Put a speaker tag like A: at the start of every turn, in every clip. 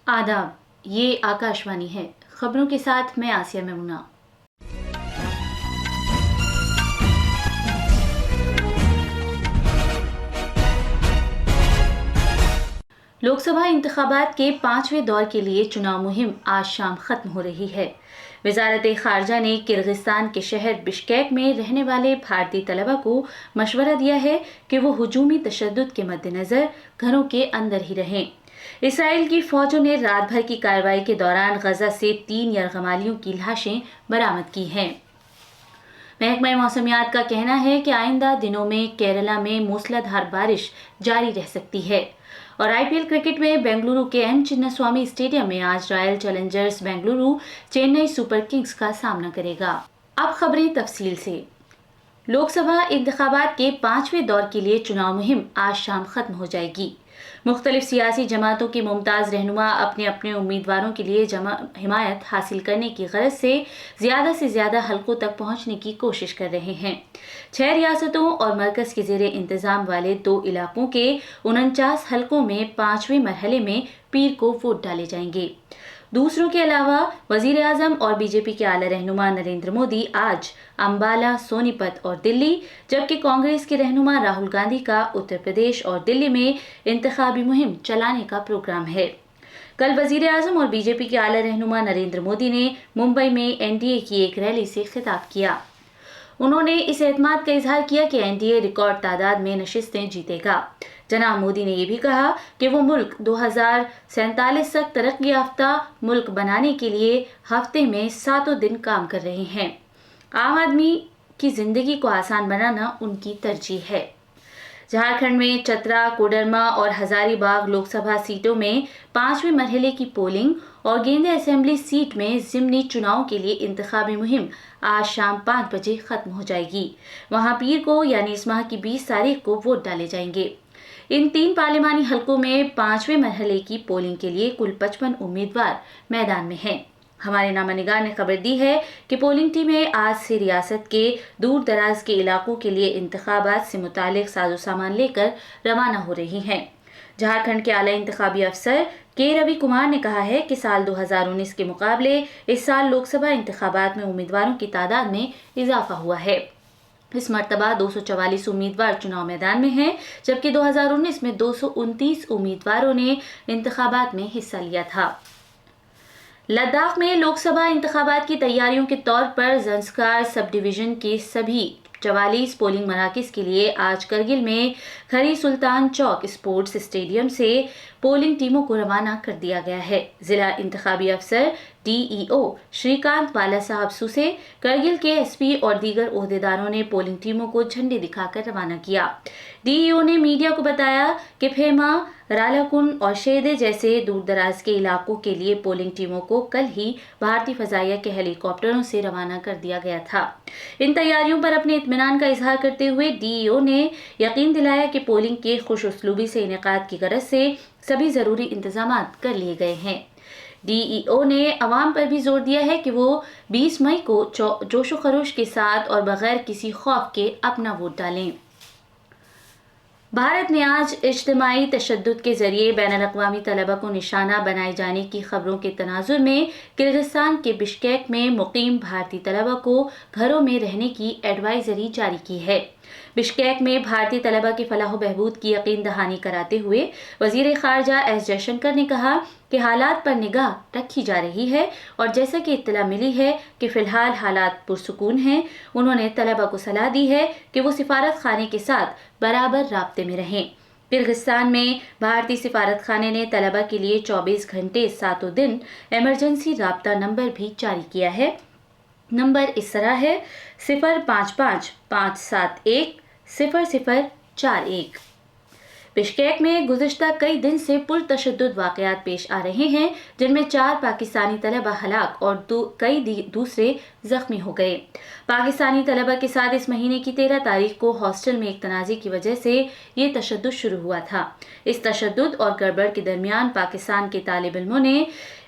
A: आदाब, ये आकाशवाणी है। खबरों के साथ मैं आसिया मेमुना। लोकसभा इंतखाबात के 5वें दौर के लिए चुनाव मुहिम आज शाम खत्म हो रही है। वजारत खारजा ने किर्गिस्तान के शहर बिश्केक में रहने वाले भारतीय तलबा को मशवरा दिया है कि वो हुजूमी तशद्दुद के मद्देनजर घरों के अंदर ही रहें। इसराइल की फौजों ने रात भर की कार्रवाई के दौरान गजा से 3 यरगमालियों की लाशें बरामद की हैं। महकमा मौसमियात का कहना है कि आइंदा दिनों में केरला में मूसलाधार बारिश जारी रह सकती है। और आईपीएल क्रिकेट में बेंगलुरु के एम चिन्नास्वामी स्टेडियम में आज royal Challengers Bengaluru Chennai super Kings का सामना करेगा। अब खबरें तफसील से। लोकसभा इंतखाबात के 5वें दौर के लिए चुनाव मुहिम आज शाम खत्म हो जाएगी। मुख्तलिफ सियासी जमातों के मुमताज़ रहनुमा अपने अपने उम्मीदवारों के लिए हिमायत हासिल करने की गरज से ज़्यादा हलकों तक पहुंचने की कोशिश कर रहे हैं। 6 रियासतों और मरकज़ के ज़ेरे इंतज़ाम वाले 2 इलाकों के 49 हलकों में 5वें मरहले में पीर को वोट डाले जाएंगे। दूसरों के अलावा वज़ीर आज़म और बीजेपी के आला रहनुमा नरेंद्र मोदी आज अंबाला, सोनीपत और दिल्ली, जबकि कांग्रेस के रहनुमा राहुल गांधी का उत्तर प्रदेश और दिल्ली में इंतखाबी मुहिम चलाने का प्रोग्राम है। कल वज़ीर आज़म और बीजेपी के आला रहनुमा नरेंद्र मोदी ने मुंबई में एनडीए की एक रैली से खिताब किया। उन्होंने इस एतमाद का इजहार किया कि एनडीए रिकॉर्ड तादाद में नशिस्तें जीतेगा। जनाब मोदी ने यह भी कहा कि वो मुल्क 2047 तक तरक्की याफ्ता मुल्क बनाने के लिए हफ्ते में 7 दिन काम कर रहे हैं। आम आदमी की जिंदगी को आसान बनाना उनकी तरजीह है। झारखंड में चतरा, कोडरमा और हजारीबाग लोकसभा सीटों में 5वें मरहले की पोलिंग और गेंदे असेंबली सीट में ज़िमनी चुनाव के लिए इंतखाबी मुहिम आज शाम 5 बजे खत्म हो जाएगी। वहां पीर को यानी इस माह की 20 तारीख को वोट डाले जाएंगे। इन 3 पार्लिमानी हलकों में 5वें मरहले की पोलिंग के लिए कुल 55 उम्मीदवार मैदान में हैं। हमारे नामानिगार ने खबर दी है कि पोलिंग टीमें आज से रियासत के दूर दराज के इलाकों के लिए इंतखाबात से मुतालिक साजो सामान लेकर रवाना हो रही हैं। झारखंड के आला इंतखाबी अफसर के रवि कुमार ने कहा है कि साल 2019 के मुकाबले इस साल लोकसभा इंतखाबात में उम्मीदवारों की तादाद में इजाफा हुआ है। इस मर्तबा 244 उम्मीदवार चुनाव मैदान में हैं, जबकि 2019 में 229 उम्मीदवारों ने इंतखाबात में हिस्सा लिया था। लद्दाख में लोकसभा इंतखाबात की तैयारियों के तौर पर ज़ंस्कार सब डिवीज़न के सभी 44 पोलिंग मराकज़ के लिए आज करगिल में खरी सुल्तान चौक स्पोर्ट्स स्टेडियम से पोलिंग टीमों को रवाना कर दिया गया है। जिला इंतखाबी अफसर डीईओ श्रीकांत बाला साहब सुसे, करगिल के एसपी और दीगर ओहदेदारों ने पोलिंग टीमों को झंडे दिखाकर रवाना किया। डीईओ ने मीडिया को बताया कि फेमा, रालाकुंड और शेदे जैसे दूर दराज के इलाकों के लिए पोलिंग टीमों को कल ही भारतीय फजाइया के हेलीकॉप्टरों से रवाना कर दिया गया था। इन तैयारियों पर अपने इत्मीनान का इजहार करते हुए डीईओ ने यकीन दिलाया कि पोलिंग के खुश उसलूबी से इनेकाद की गरज से सभी जरूरी इंतजामात कर लिए गए हैं। डीईओ ने अवाम पर भी जोर दिया है कि वो 20 मई को जोशो खरोश के साथ और बगैर किसी खौफ के अपना वोट डालें। भारत ने आज इज्तिमाई तशद्दुद के जरिए बैनुल-अक़वामी तलबा को निशाना बनाए जाने की खबरों के तनाजुर में किर्गिस्तान के बिश्केक में मुकीम भारतीय तलबा को घरों में रहने की एडवाइजरी जारी की है। बिश्केक में भारतीय तलबा की फलाह बहबूद की यकीन दहानी कराते हुए वज़ीर ख़ारजा एस जयशंकर ने कहा कि हालात पर निगाह रखी जा रही है और जैसा कि इत्तला मिली है कि फ़िलहाल हालात पुरसुकून हैं, उन्होंने तलबा को सलाह दी है कि वो सिफारत खाने के साथ बराबर राब्ते में रहें। किर्गिस्तान में भारतीय सिफारत खाने ने तलबा के लिए 24 घंटे 7 दिन एमरजेंसी राब्ता नंबर भी जारी किया है। नंबर इस तरह है 055 571 0041। बिश्केक में गुज़िश्ता कई दिन से पुरतशद्दुद वाक़यात पेश आ रहे हैं, जिनमें 4 पाकिस्तानी तलबा हलाक और कई दूसरे जख्मी हो गए। पाकिस्तानी तलबा के साथ इस महीने की 13 तारीख को हॉस्टल में एक तनाज़े की वजह से ये तशद्दुद शुरू हुआ था। इस तशद्दुद और गड़बड़ के दरमियान पाकिस्तान के तालिब इल्मों ने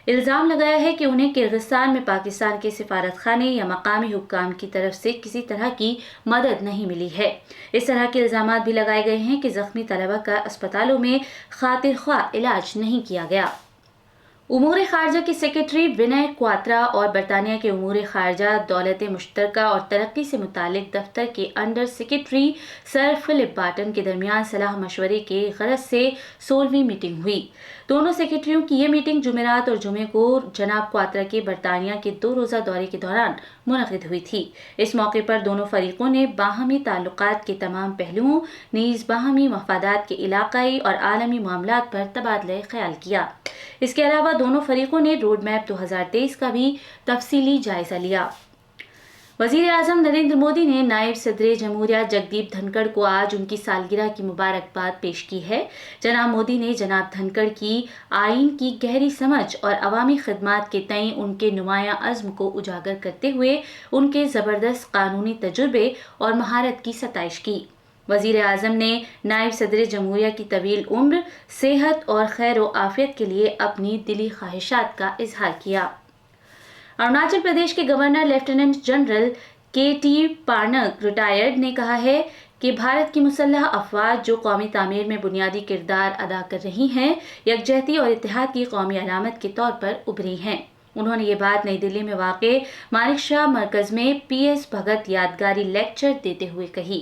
A: इल्ज़ाम लगाया है कि उन्हें किर्गिस्तान में पाकिस्तान के सिफारत खाने या मकामी हुक्काम की तरफ से किसी तरह की मदद नहीं मिली है। इस तरह के इल्ज़ामात भी लगाए गए हैं कि ज़ख्मी तलबा का अस्पतालों में खातिर ख्वाह इलाज नहीं किया गया। امور خارجہ کے سیکرٹری ونے کواترا اور برطانیہ کے امور خارجہ دولت مشترکہ اور ترقی سے متعلق دفتر کے انڈر سیکرٹری سر فلپ بارٹن کے درمیان صلاح مشورے کے غرض سے 16ویں میٹنگ ہوئی۔ دونوں سیکرٹریوں کی یہ میٹنگ جمعرات اور جمعے کو جناب کواترا کے برطانیہ کے 2 روزہ دورے کے دوران منعقد ہوئی تھی۔ اس موقع پر دونوں فریقوں نے باہمی تعلقات کے تمام پہلوؤں نیز باہمی مفادات کے علاقائی اور عالمی معاملات پر تبادلہ خیال کیا۔ اس کے علاوہ دونوں فریقوں نے روڈ میپ 2023 کا بھی تفصیلی جائزہ لیا۔ وزیر اعظم نریندر مودی نے نائب صدر جمہوریہ جگدیپ دھنکڑ کو آج ان کی سالگرہ کی مبارکباد پیش کی ہے۔ جناب مودی نے جناب دھنکڑ کی آئین کی گہری سمجھ اور عوامی خدمات کے تئیں ان کے نمایاں عزم کو اجاگر کرتے ہوئے ان کے زبردست قانونی تجربے اور مہارت کی ستائش کی۔ وزیر اعظم نے نائب صدر جمہوریہ کی طویل عمر، صحت اور خیر و عافیت کے لیے اپنی دلی خواہشات کا اظہار کیا۔ اروناچل پردیش کے گورنر لیفٹیننٹ جنرل کے ٹی پارنک ریٹائرڈ نے کہا ہے کہ بھارت کی مسلح افواج جو قومی تعمیر میں بنیادی کردار ادا کر رہی ہیں، یکجہتی اور اتحاد کی قومی علامت کے طور پر ابھری ہیں۔ انہوں نے یہ بات نئی دلی میں واقع مانک شاہ مرکز میں پی ایس بھگت یادگاری لیکچر دیتے ہوئے کہی۔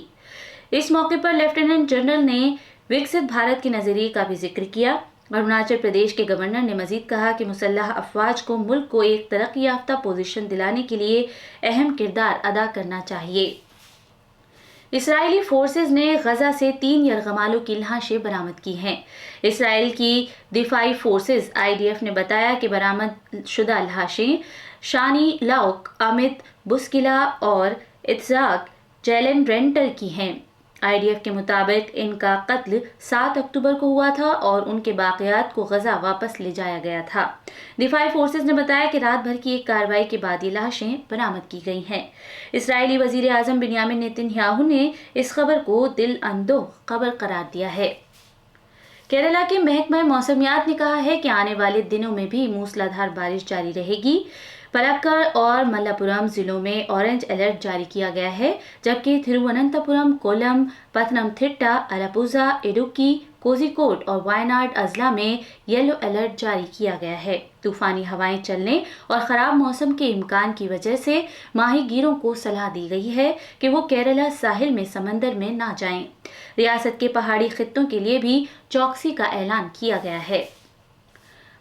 A: اس موقع پر لیفٹیننٹ جنرل نے وکست بھارت کے نظریے کا بھی ذکر کیا۔ اروناچل پردیش کے گورنر نے مزید کہا کہ مسلح افواج کو ملک کو ایک ترقی یافتہ پوزیشن دلانے کے لیے اہم کردار ادا کرنا چاہیے۔ اسرائیلی فورسز نے غزہ سے 3 یرغمالوں کی لاشیں برآمد کی ہیں۔ اسرائیل کی دفاعی فورسز IDF نے بتایا کہ برآمد شدہ لاشیں شانی لاؤک، امت بسکلا اور اتزاک جیلن رینٹر کی ہیں۔ IDF کے مطابق ان کا قتل 7 اکتوبر کو ہوا تھا اور ان کے باقیات کو غزہ واپس لے جایا گیا تھا۔ دفاعی فورسز نے بتایا کہ رات بھر کی ایک کارروائی کے بعد یہ لاشیں برآمد کی گئی ہیں۔ اسرائیلی وزیر اعظم بنیامین نیتن یاہو نے اس خبر کو دل اندوہ خبر قرار دیا ہے۔ کیرالہ کے محکمہ موسمیات نے کہا ہے کہ آنے والے دنوں میں بھی موسلا دھار بارش جاری رہے گی۔ پلکڑ اور ملپورم ضلعوں میں اورنج الرٹ جاری کیا گیا ہے، جبکہ تھرووننتھاپورم، کولم، پتنم تھٹا، الاپوزا، اڈوکی، کوزیکوڈ اور وائناڈ اضلاع میں یلو الرٹ جاری کیا گیا ہے۔ طوفانی ہوائیں چلنے اور خراب موسم کے امکان کی وجہ سے ماہی گیروں کو صلاح دی گئی ہے کہ وہ کیرالہ ساحل میں سمندر میں نہ جائیں۔ ریاست کے پہاڑی خطوں کے لیے بھی چوکسی کا اعلان کیا گیا ہے۔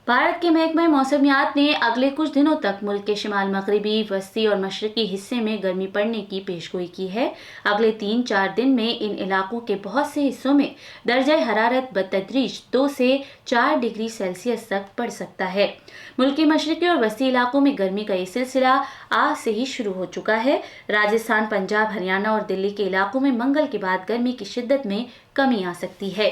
A: بھارت کے محکمہ موسمیات نے اگلے کچھ دنوں تک ملک کے شمال مغربی، وسطی اور مشرقی حصے میں گرمی پڑنے کی پیشگوئی کی ہے۔ اگلے 3-4 دن میں ان علاقوں کے بہت سے حصوں میں درجہ حرارت بتدریج 2 سے 4 ڈگری سیلسیس تک بڑھ سکتا ہے۔ ملک کے مشرقی اور وسطی علاقوں میں گرمی کا یہ سلسلہ آج سے ہی شروع ہو چکا ہے۔ راجستھان، پنجاب، ہریانہ اور دلی کے علاقوں میں منگل کے بعد گرمی کی شدت میں کمی آ سکتی ہے۔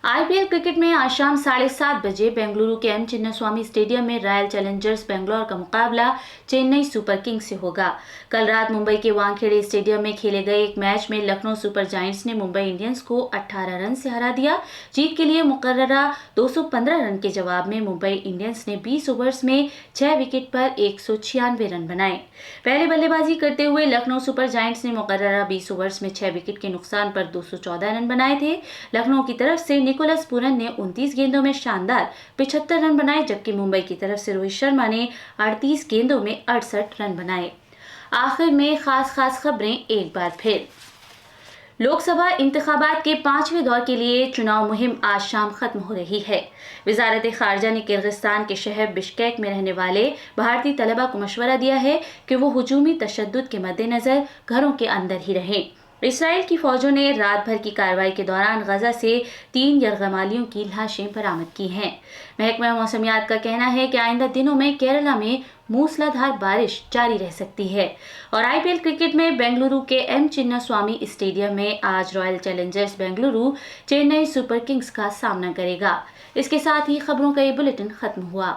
A: IPL کرکٹ میں آج شام 7:30 بجے بنگلورو کے ایم چنا سوامی اسٹیڈیم میں رائل چیلنجرز بنگلور کا مقابلہ چنئی سپر کنگز سے ہوگا۔ کل رات ممبئی کے وانکھیڑے اسٹیڈیم میں کھیلے گئے ایک میچ میں لکھنؤ سپر جائنٹس نے ممبئی انڈینز کو 18 رن سے ہرا دیا۔ جیت کے لیے مقررہ 215 رن کے جواب میں ممبئی انڈینز نے 20 اوورز میں 6 وکٹ پر 196 رن بنائے۔ پہلے بلے بازی کرتے ہوئے لکھنؤ سپر جائنٹس نے مقررہ 20 اوورز میں 6 وکٹ کے نقصان پر 214 رن بنائے تھے۔ لکھنؤ کی طرف سے نکولس پورن نے 29 گیندوں میں شاندار 75 رن بنائے، جبکہ ممبئی کی طرف سے روہت شرما نے 38 گیندوں میں 68 رن بنائے۔ آخر میں خاص خبریں ایک بار پھر۔ لوک سبھا انتخابات کے 5ویں دور کے لیے چناؤ مہم آج شام ختم ہو رہی ہے۔ وزارت خارجہ نے کرغزستان کے شہر بشکیک میں رہنے والے بھارتی طلبہ کو مشورہ دیا ہے کہ وہ ہجومی تشدد کے مد نظر گھروں کے اندر ہی رہیں۔ اسرائیل کی فوجوں نے رات بھر کی کارروائی کے دوران غزہ سے 3 یرغمالیوں کی لاشیں برآمد کی ہیں۔ محکمہ موسمیات کا کہنا ہے کہ آئندہ دنوں میں کیرالہ میں موسلا دھار بارش جاری رہ سکتی ہے۔ اور IPL کرکٹ میں بنگلورو کے ایم چنا سوامی اسٹیڈیم میں آج Royal Challengers Bengaluru Chennai Super Kings کا سامنا کرے گا۔ اس کے ساتھ ہی خبروں کا یہ بلیٹن ختم ہوا۔